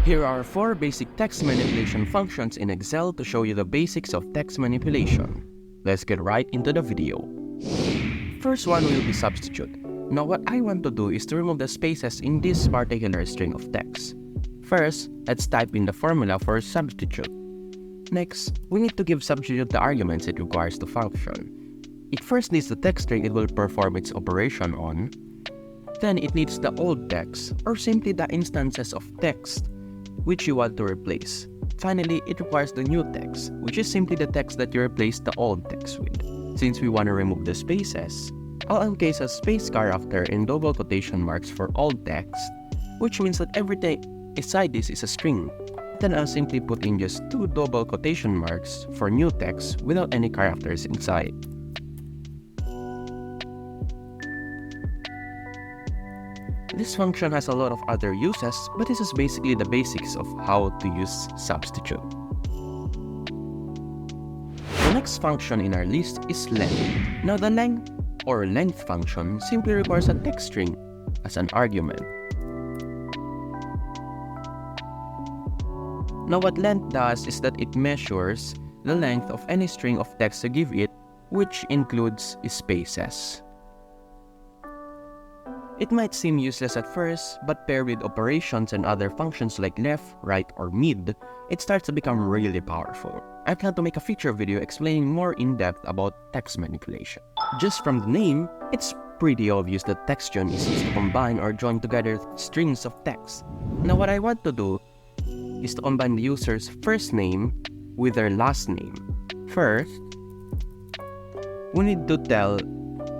Here are 4 basic text manipulation functions in Excel to show you the basics of text manipulation. Let's get right into the video. First one will be substitute. Now what I want to do is to remove the spaces in this particular string of text. First, let's type in the formula for substitute. Next, we need to give substitute the arguments it requires to function. It first needs the text string it will perform its operation on. Then it needs the old text, or simply the instances of text which you want to replace. Finally, it requires the new text, which is simply the text that you replaced the old text with. Since we want to remove the spaces, I'll encase a space character in double quotation marks for old text, which means that everything inside this is a string. Then I'll simply put in just 2 double quotation marks for new text without any characters inside. This function has a lot of other uses, but this is basically the basics of how to use substitute. The next function in our list is length. Now the length or length function simply requires a text string as an argument. Now what length does is that it measures the length of any string of text you give it, which includes spaces. It might seem useless at first, but paired with operations and other functions like left, right, or mid, it starts to become really powerful. I plan to make a future video explaining more in depth about text manipulation. Just from the name, it's pretty obvious that TEXTJOIN is used to combine or join together strings of text. Now what I want to do is to combine the user's first name with their last name. First, we need to tell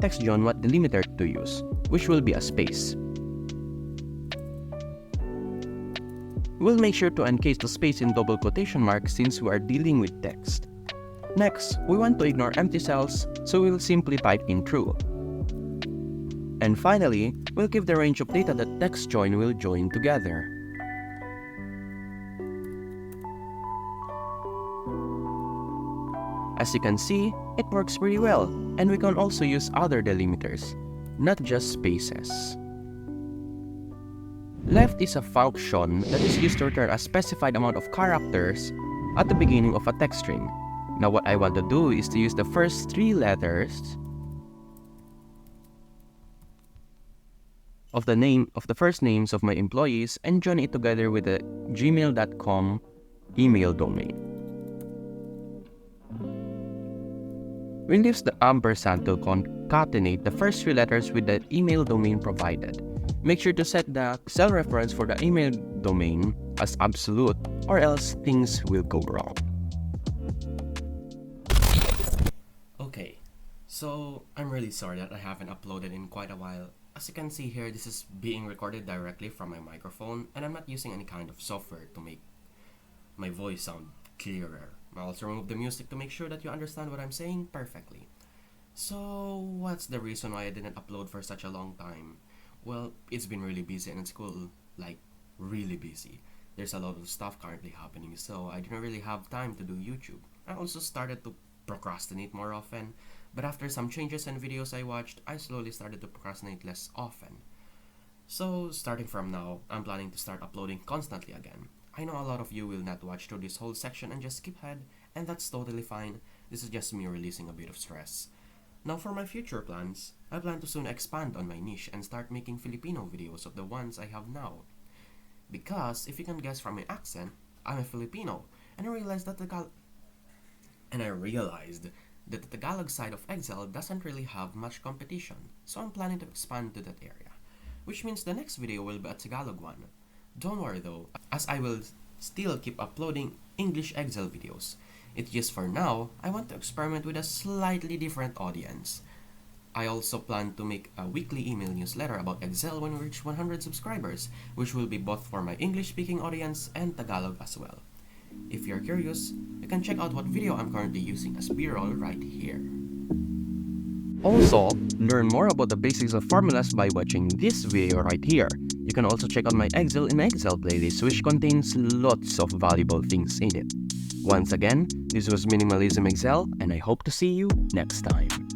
TEXTJOIN what delimiter to use, which will be a space. We'll make sure to encase the space in double quotation marks since we are dealing with text. Next, we want to ignore empty cells, so we'll simply type in true. And finally, we'll give the range of data that TEXTJOIN will join together. As you can see, it works pretty well, and we can also use other delimiters, not just spaces. Left is a function that is used to return a specified amount of characters at the beginning of a text string. Now what I want to do is to use the first 3 letters of the first names of my employees and join it together with the gmail.com email domain. We'll use the ampersand to concatenate the first 3 letters with the email domain provided. Make sure to set the cell reference for the email domain as absolute, or else things will go wrong. Okay, so I'm really sorry that I haven't uploaded in quite a while. As you can see here, this is being recorded directly from my microphone, and I'm not using any kind of software to make my voice sound clearer. I'll also remove the music to make sure that you understand what I'm saying perfectly. So, what's the reason why I didn't upload for such a long time? Well, it's been really busy in school, like really busy. There's a lot of stuff currently happening, so I didn't really have time to do YouTube. I also started to procrastinate more often, but after some changes and videos I watched, I slowly started to procrastinate less often. So, starting from now, I'm planning to start uploading constantly again. I know a lot of you will not watch through this whole section and just skip ahead, and that's totally fine. This is just me releasing a bit of stress. Now for my future plans, I plan to soon expand on my niche and start making Filipino videos of the ones I have now. Because, if you can guess from my accent, I'm a Filipino, and I realized that the Tagalog side of Excel doesn't really have much competition, so I'm planning to expand to that area. Which means the next video will be a Tagalog one. Don't worry though, as I will still keep uploading English Excel videos. It's just for now, I want to experiment with a slightly different audience. I also plan to make a weekly email newsletter about Excel when we reach 100 subscribers, which will be both for my English-speaking audience and Tagalog as well. If you're curious, you can check out what video I'm currently using as B-roll right here. Also, learn more about the basics of formulas by watching this video right here. You can also check out my Excel in Excel playlist, which contains lots of valuable things in it. Once again, this was Minimalism Excel, and I hope to see you next time.